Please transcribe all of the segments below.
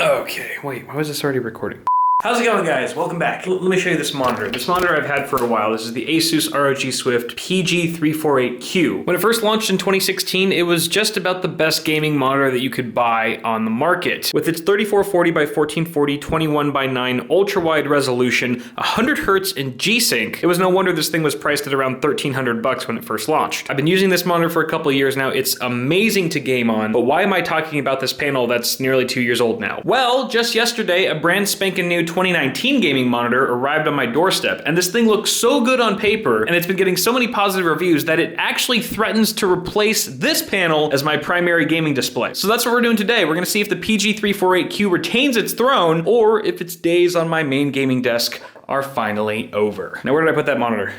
Okay, wait, why was this already recording? How's it going, guys? Welcome back. Let me show you this monitor. This monitor I've had for a while. This is the Asus ROG Swift PG348Q. When it first launched in 2016, it was just about the best gaming monitor that you could buy on the market. With its 3440 by 1440, 21 by 9 ultra-wide resolution, 100 Hz and G-Sync, it was no wonder this thing was priced at around $1,300 when it first launched. I've been using this monitor for a couple of years now. It's amazing to game on, but why am I talking about this panel that's nearly 2 years old now? Well, just yesterday, a brand spanking new 2019 gaming monitor arrived on my doorstep, and this thing looks so good on paper, and it's been getting so many positive reviews that it actually threatens to replace this panel as my primary gaming display. So that's what we're doing today. We're gonna see if the PG348Q retains its throne, or if its days on my main gaming desk are finally over. Now, where did I put that monitor?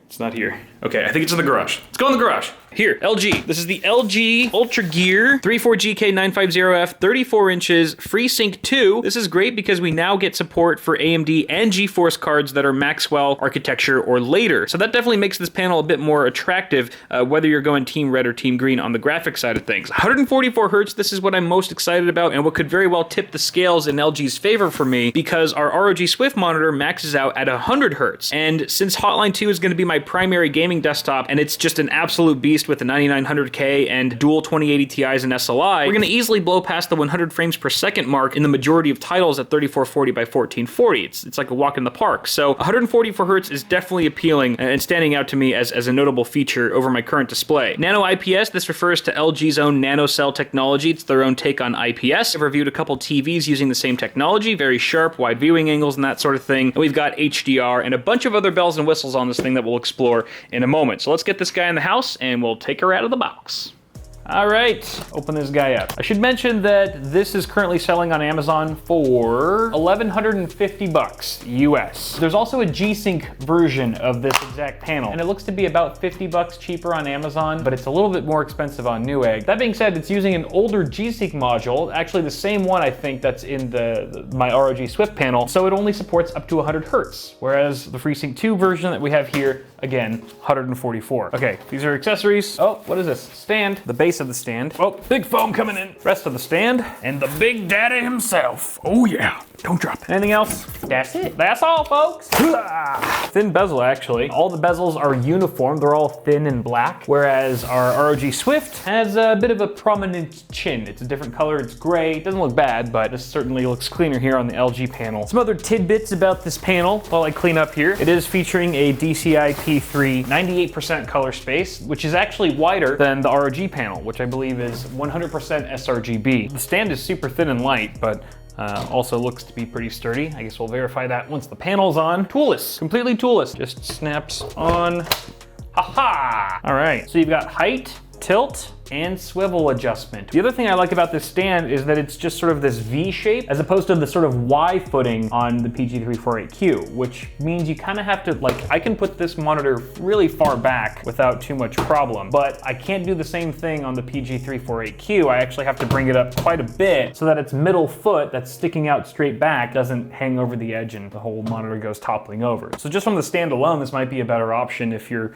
It's not here. Okay, I think it's in the garage. Let's go in the garage. Here, LG. This is the LG Ultragear 34GK950F, 34 inches, FreeSync 2. This is great because we now get support for AMD and GeForce cards that are Maxwell architecture or later. So that definitely makes this panel a bit more attractive, whether you're going Team Red or Team Green on the graphics side of things. 144 Hz, this is what I'm most excited about and what could very well tip the scales in LG's favor for me because our ROG Swift monitor maxes out at 100 Hz. And since Hotline 2 is going to be my primary gaming desktop and it's just an absolute beast with the 9900K and dual 2080 Ti's and SLI, we're going to easily blow past the 100 frames per second mark in the majority of titles at 3440 by 1440. It's like a walk in the park. So 144 Hz is definitely appealing and standing out to me as a notable feature over my current display. Nano IPS, this refers to LG's own nanocell technology. It's their own take on IPS. I've reviewed a couple TVs using the same technology, very sharp, wide viewing angles and that sort of thing. And we've got HDR and a bunch of other bells and whistles on this thing that we'll explore in a moment. So let's get this guy in the house and we'll take her out of the box. All right, open this guy up. I should mention that this is currently selling on Amazon for $1,150 US. There's also a G-Sync version of this exact panel, and it looks to be about $50 cheaper on Amazon, but it's a little bit more expensive on Newegg. That being said, it's using an older G-Sync module, actually the same one I think that's in my ROG Swift panel, so it only supports up to 100 Hz, whereas the FreeSync 2 version that we have here, again, 144. Okay, these are accessories. Oh, what is this? Stand. The base of the stand. Oh, big foam coming in. Rest of the stand. And the big daddy himself. Oh yeah, don't drop it. Anything else? That's it. That's all, folks. Thin bezel, actually. All the bezels are uniform. They're all thin and black, whereas our ROG Swift has a bit of a prominent chin. It's a different color. It's gray. It doesn't look bad, but this certainly looks cleaner here on the LG panel. Some other tidbits about this panel while I clean up here. It is featuring a DCI P3 98% color space, which is actually wider than the ROG panel, which I believe is 100% sRGB. The stand is super thin and light, but also looks to be pretty sturdy. I guess we'll verify that once the panel's on. Toolless, completely toolless. Just snaps on. Ha-ha! All right, so you've got height, tilt, and swivel adjustment. The other thing I like about this stand is that it's just sort of this V shape as opposed to the sort of Y footing on the PG348Q, which means you kind of have to, like, I can put this monitor really far back without too much problem, but I can't do the same thing on the PG348Q. I actually have to bring it up quite a bit so that its middle foot that's sticking out straight back doesn't hang over the edge and the whole monitor goes toppling over. So just from the stand alone, this might be a better option if you're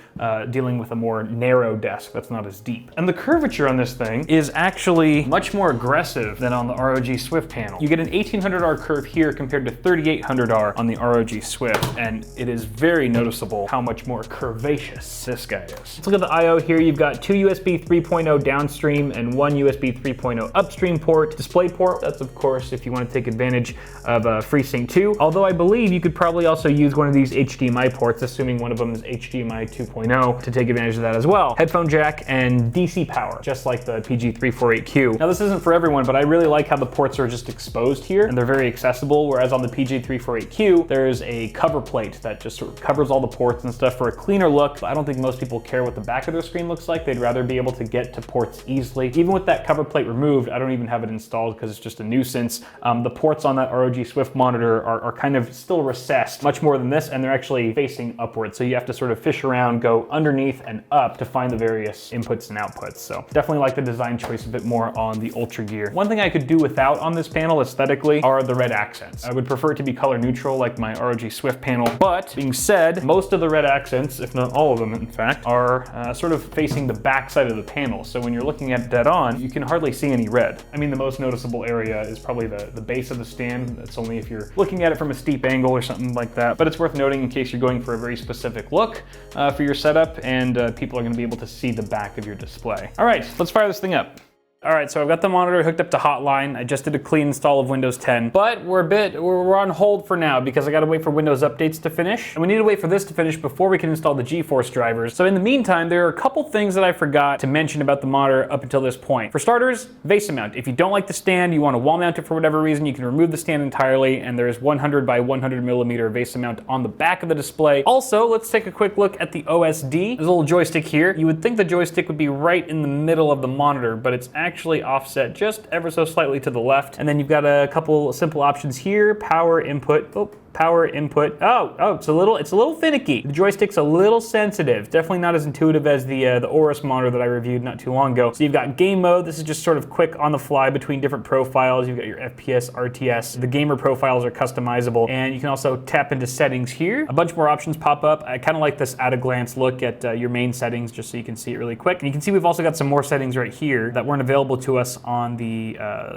dealing with a more narrow desk that's not as deep. And the curvature on this thing is actually much more aggressive than on the ROG Swift panel. You get an 1800R curve here compared to 3800R on the ROG Swift, and it is very noticeable how much more curvaceous this guy is. Let's look at the I/O here. You've got two USB 3.0 downstream and one USB 3.0 upstream port. Display port, that's of course if you want to take advantage of FreeSync 2, although I believe you could probably also use one of these HDMI ports, assuming one of them is HDMI 2.0, to take advantage of that as well. Headphone jack and DC power, just like the PG348Q. Now this isn't for everyone, but I really like how the ports are just exposed here and they're very accessible, whereas on the PG348Q, there's a cover plate that just sort of covers all the ports and stuff for a cleaner look. I don't think most people care what the back of their screen looks like. They'd rather be able to get to ports easily. Even with that cover plate removed, I don't even have it installed because it's just a nuisance. The ports on that ROG Swift monitor are kind of still recessed, much more than this, and they're actually facing upwards. So you have to sort of fish around, go underneath and up to find the various inputs and outputs. So So definitely like the design choice a bit more on the Ultragear. One thing I could do without on this panel aesthetically are the red accents. I would prefer it to be color neutral like my ROG Swift panel, but being said, most of the red accents, if not all of them in fact, are sort of facing the back side of the panel. So when you're looking at dead on, you can hardly see any red. I mean, the most noticeable area is probably the base of the stand. That's only if you're looking at it from a steep angle or something like that. But it's worth noting in case you're going for a very specific look for your setup, and people are going to be able to see the back of your display. All right, let's fire this thing up. All right, so I've got the monitor hooked up to Hotline. I just did a clean install of Windows 10, but we're on hold for now because I gotta wait for Windows updates to finish. And we need to wait for this to finish before we can install the GeForce drivers. So in the meantime, there are a couple things that I forgot to mention about the monitor up until this point. For starters, VESA mount. If you don't like the stand, you wanna wall mount it for whatever reason, you can remove the stand entirely, and there's 100 by 100 millimeter VESA mount on the back of the display. Also, let's take a quick look at the OSD. There's a little joystick here. You would think the joystick would be right in the middle of the monitor, but it's actually offset just ever so slightly to the left. And then you've got a couple simple options here. Power input. Power input. It's a little finicky. The joystick's a little sensitive. Definitely not as intuitive as the Aorus monitor that I reviewed not too long ago. So you've got game mode. This is just sort of quick on the fly between different profiles. You've got your FPS, RTS. The gamer profiles are customizable, and you can also tap into settings here. A bunch more options pop up. I kind of like this at a glance look at your main settings just so you can see it really quick. And you can see we've also got some more settings right here that weren't available to us on the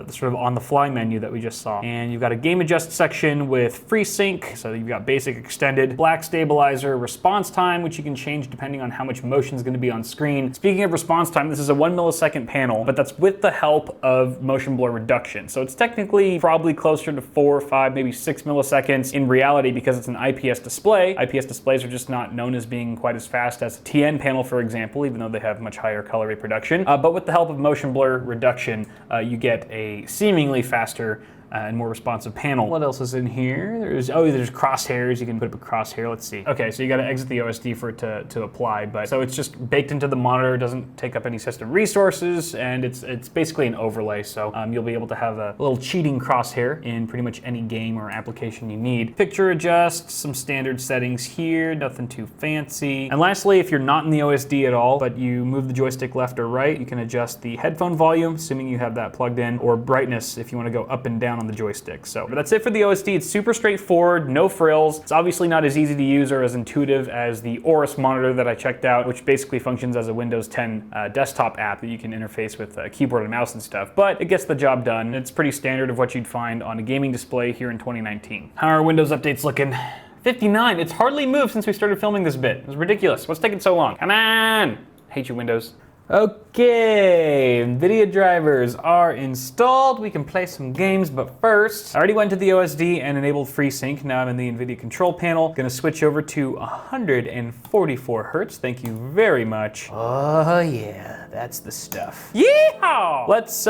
sort of on the fly menu that we just saw. And you've got a game adjust section with FreeSync. So you've got basic, extended, black stabilizer, response time, which you can change depending on how much motion is going to be on screen. Speaking of response time, this is a 1 millisecond panel, but that's with the help of motion blur reduction. So it's technically probably closer to 4, 5, maybe 6 milliseconds in reality because it's an IPS display. IPS displays are just not known as being quite as fast as a TN panel, for example, even though they have much higher color reproduction. But with the help of motion blur reduction, you get a seemingly faster and more responsive panel. What else is in here? There's crosshairs. You can put up a crosshair. Let's see. Okay, so you got to exit the OSD for it to apply, but so it's just baked into the monitor. It doesn't take up any system resources, and it's basically an overlay. So you'll be able to have a little cheating crosshair in pretty much any game or application you need. Picture adjust, some standard settings here, nothing too fancy. And lastly, if you're not in the OSD at all, but you move the joystick left or right, you can adjust the headphone volume, assuming you have that plugged in, or brightness if you want to go up and down on the joystick. So but that's it for the OSD. It's super straightforward, no frills. It's obviously not as easy to use or as intuitive as the Aorus monitor that I checked out, which basically functions as a Windows 10 desktop app that you can interface with a keyboard and mouse and stuff, but it gets the job done. It's pretty standard of what you'd find on a gaming display here in 2019. How are Windows updates looking? 59. It's hardly moved since we started filming this bit. It was ridiculous. What's taking so long? Come on! Hate you, Windows. Okay, NVIDIA drivers are installed. We can play some games, but first, I already went to the OSD and enabled FreeSync. Now I'm in the NVIDIA control panel. Gonna switch over to 144 Hertz. Thank you very much. Oh yeah, that's the stuff. Yeehaw! Let's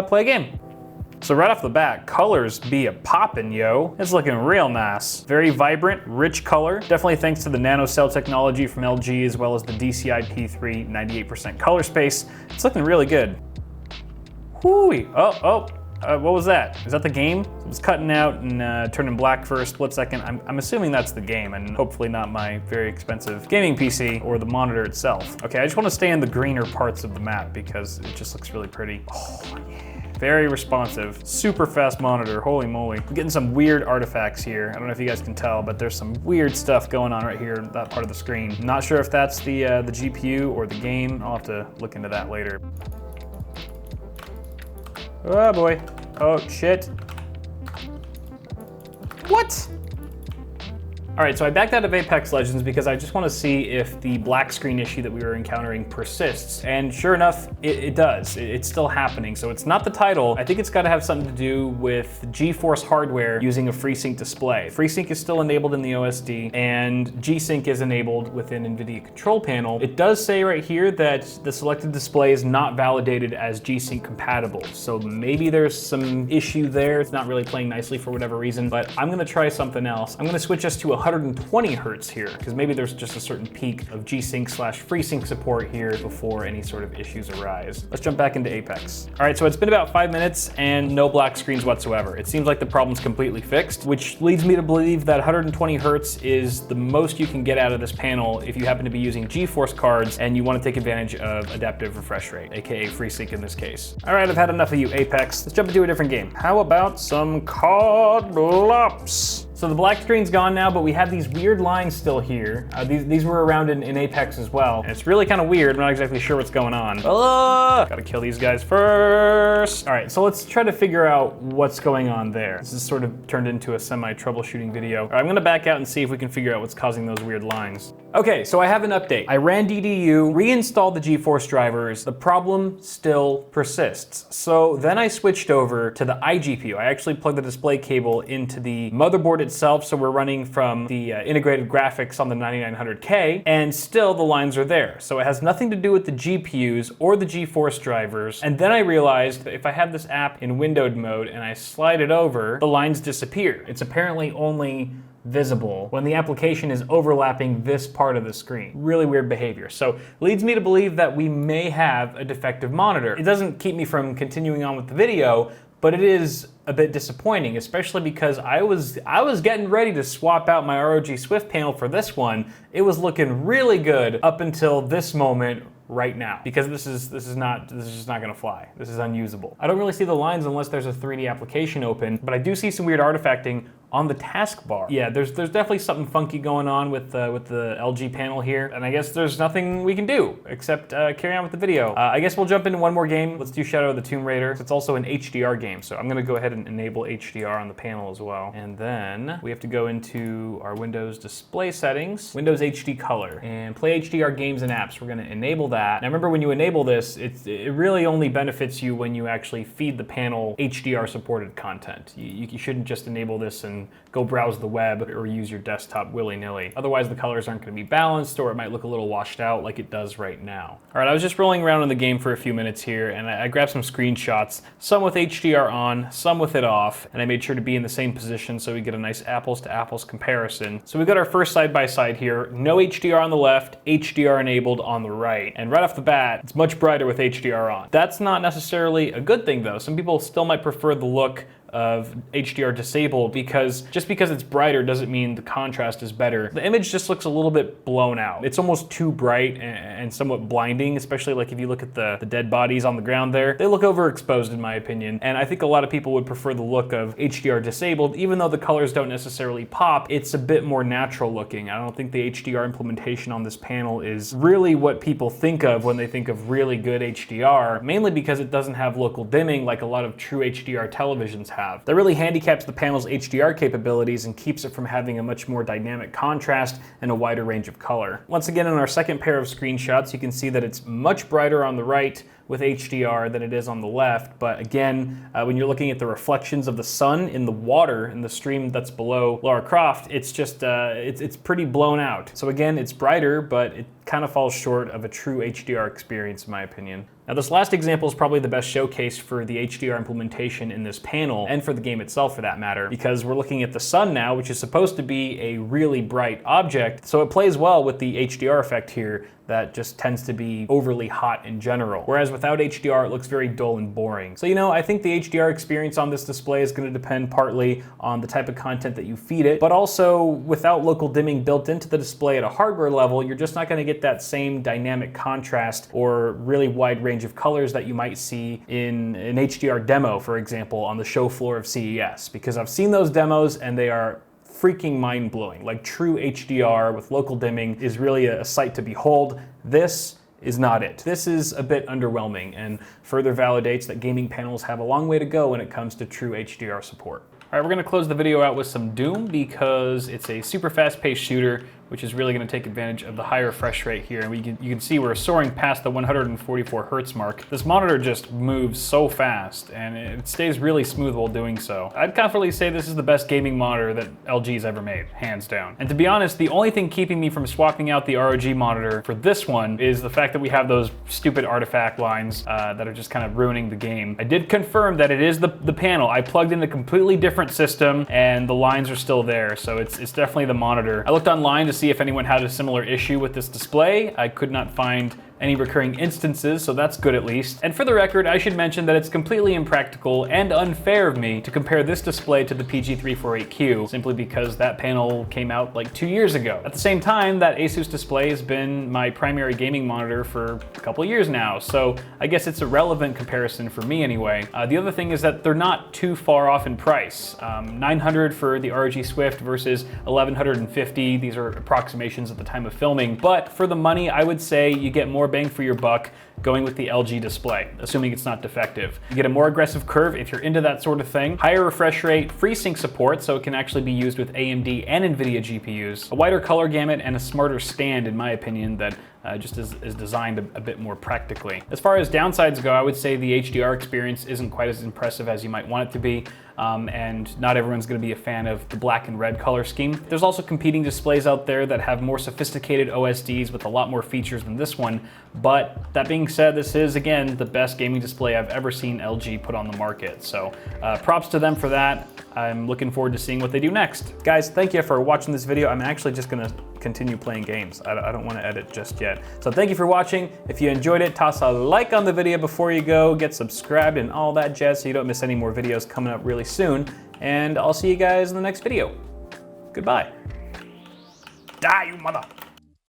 play a game. So right off the bat, colors be a poppin', yo. It's looking real nice. Very vibrant, rich color. Definitely thanks to the nanocell technology from LG as well as the DCI P3 98% color space. It's looking really good. Whoo-wee. What was that? Is that the game? It was cutting out and turning black for a split second. I'm assuming that's the game and hopefully not my very expensive gaming PC or the monitor itself. Okay, I just want to stay in the greener parts of the map because it just looks really pretty. Oh yeah. Very responsive, super fast monitor, holy moly. I'm getting some weird artifacts here. I don't know if you guys can tell, but there's some weird stuff going on right here in that part of the screen. Not sure if that's the GPU or the game. I'll have to look into that later. Oh boy. Oh shit. What? All right, so I backed out of Apex Legends because I just want to see if the black screen issue that we were encountering persists. And sure enough, it does. It's still happening. So it's not the title. I think it's got to have something to do with GeForce hardware using a FreeSync display. FreeSync is still enabled in the OSD and G-Sync is enabled within NVIDIA control panel. It does say right here that the selected display is not validated as G-Sync compatible. So maybe there's some issue there. It's not really playing nicely for whatever reason, but I'm going to try something else. I'm going to switch us to 120 hertz here, because maybe there's just a certain peak of G-Sync/FreeSync support here before any sort of issues arise. Let's jump back into Apex. All right, so it's been about 5 minutes and no black screens whatsoever. It seems like the problem's completely fixed, which leads me to believe that 120 hertz is the most you can get out of this panel if you happen to be using GeForce cards and you want to take advantage of adaptive refresh rate, aka FreeSync in this case. All right, I've had enough of you, Apex. Let's jump into a different game. How about some COD Blops? So the black screen's gone now, but we have these weird lines still here. These were around in Apex as well. And it's really kind of weird. I'm not exactly sure what's going on. Gotta kill these guys first. All right, so let's try to figure out what's going on there. This is sort of turned into a semi-troubleshooting video. All right, I'm gonna back out and see if we can figure out what's causing those weird lines. Okay, so I have an update. I ran DDU, reinstalled the GeForce drivers. The problem still persists. So then I switched over to the iGPU. I actually plugged the display cable into the motherboard itself, so we're running from the integrated graphics on the 9900K, and still the lines are there. So it has nothing to do with the GPUs or the GeForce drivers. And then I realized that if I have this app in windowed mode and I slide it over, the lines disappear. It's apparently only visible when the application is overlapping this part of the screen. Really weird behavior. So leads me to believe that we may have a defective monitor. It doesn't keep me from continuing on with the video, but it is a bit disappointing, especially because I was getting ready to swap out my ROG Swift panel for this one. It was looking really good up until this moment right now, because this is just not gonna fly. This is unusable. I don't really see the lines unless there's a 3D application open, but I do see some weird artifacting on the taskbar. Yeah, there's definitely something funky going on with the LG panel here, and I guess there's nothing we can do except carry on with the video. I guess we'll jump into one more game. Let's do Shadow of the Tomb Raider. It's also an HDR game, so I'm gonna go ahead and enable HDR on the panel as well. And then we have to go into our Windows display settings, Windows HD Color, and play HDR games and apps. We're gonna enable that. Now remember, when you enable this, it really only benefits you when you actually feed the panel HDR supported content. You shouldn't just enable this and go browse the web or use your desktop willy-nilly. Otherwise the colors aren't going to be balanced, or it might look a little washed out like it does right now. All right, I was just rolling around in the game for a few minutes here, and I grabbed some screenshots, some with HDR on, some with it off, and I made sure to be in the same position so we get a nice apples to apples comparison. So we got our first side-by-side here. No HDR on the left, HDR enabled on the right. And right off the bat, it's much brighter with HDR on. That's not necessarily a good thing though. Some people still might prefer the look of HDR disabled, because just because it's brighter doesn't mean the contrast is better. The image just looks a little bit blown out. It's almost too bright and somewhat blinding, especially like if you look at the dead bodies on the ground there. They look overexposed in my opinion, and I think a lot of people would prefer the look of HDR disabled. Even though the colors don't necessarily pop, it's a bit more natural looking. I don't think the HDR implementation on this panel is really what people think of when they think of really good HDR, mainly because it doesn't have local dimming like a lot of true HDR televisions have. That really handicaps the panel's HDR capabilities and keeps it from having a much more dynamic contrast and a wider range of color. Once again, in our second pair of screenshots, you can see that it's much brighter on the right with HDR than it is on the left. But again, when you're looking at the reflections of the sun in the water in the stream that's below Lara Croft, it's just, it's pretty blown out. So again, it's brighter, but it kind of falls short of a true HDR experience in my opinion. Now this last example is probably the best showcase for the HDR implementation in this panel, and for the game itself for that matter, because we're looking at the sun now, which is supposed to be a really bright object, so it plays well with the HDR effect here that just tends to be overly hot in general. Whereas without HDR, it looks very dull and boring. So, you know, I think the HDR experience on this display is going to depend partly on the type of content that you feed it, but also without local dimming built into the display at a hardware level, you're just not going to get that same dynamic contrast or really wide range of colors that you might see in an HDR demo, for example, on the show floor of CES, because I've seen those demos and they are freaking mind-blowing. Like true HDR with local dimming is really a sight to behold. This is not it. This is a bit underwhelming and further validates that gaming panels have a long way to go when it comes to true HDR support. All right, we're gonna close the video out with some Doom because it's a super fast-paced shooter which is really going to take advantage of the higher refresh rate here. And you can see we're soaring past the 144 hertz mark. This monitor just moves so fast, and it stays really smooth while doing so. I'd confidently say this is the best gaming monitor that LG's ever made, hands down. And to be honest, the only thing keeping me from swapping out the ROG monitor for this one is the fact that we have those stupid artifact lines that are just kind of ruining the game. I did confirm that it is the panel. I plugged in a completely different system and the lines are still there, so it's definitely the monitor. I looked online to see if anyone had a similar issue with this display. I could not find any recurring instances, so that's good at least. And for the record, I should mention that it's completely impractical and unfair of me to compare this display to the PG348Q, simply because that panel came out like 2 years ago. At the same time, that Asus display has been my primary gaming monitor for a couple years now, so I guess it's a relevant comparison for me anyway. The other thing is that they're not too far off in price. $900 for the ROG Swift versus $1,150. These are approximations at the time of filming, but for the money, I would say you get more bang for your buck going with the LG display, assuming it's not defective. You get a more aggressive curve if you're into that sort of thing, higher refresh rate, FreeSync support, so it can actually be used with AMD and NVIDIA GPUs, a wider color gamut, and a smarter stand, in my opinion, that just is designed a bit more practically. As far as downsides go, I would say the HDR experience isn't quite as impressive as you might want it to be, and not everyone's going to be a fan of the black and red color scheme. There's also competing displays out there that have more sophisticated OSDs with a lot more features than this one, but that being said, this is, again, the best gaming display I've ever seen LG put on the market, so props to them for that. I'm looking forward to seeing what they do next. Guys, thank you for watching this video. I'm actually just gonna continue playing games. I don't wanna edit just yet. So thank you for watching. If you enjoyed it, toss a like on the video before you go, get subscribed and all that jazz so you don't miss any more videos coming up really soon. And I'll see you guys in the next video. Goodbye. Die, you mother.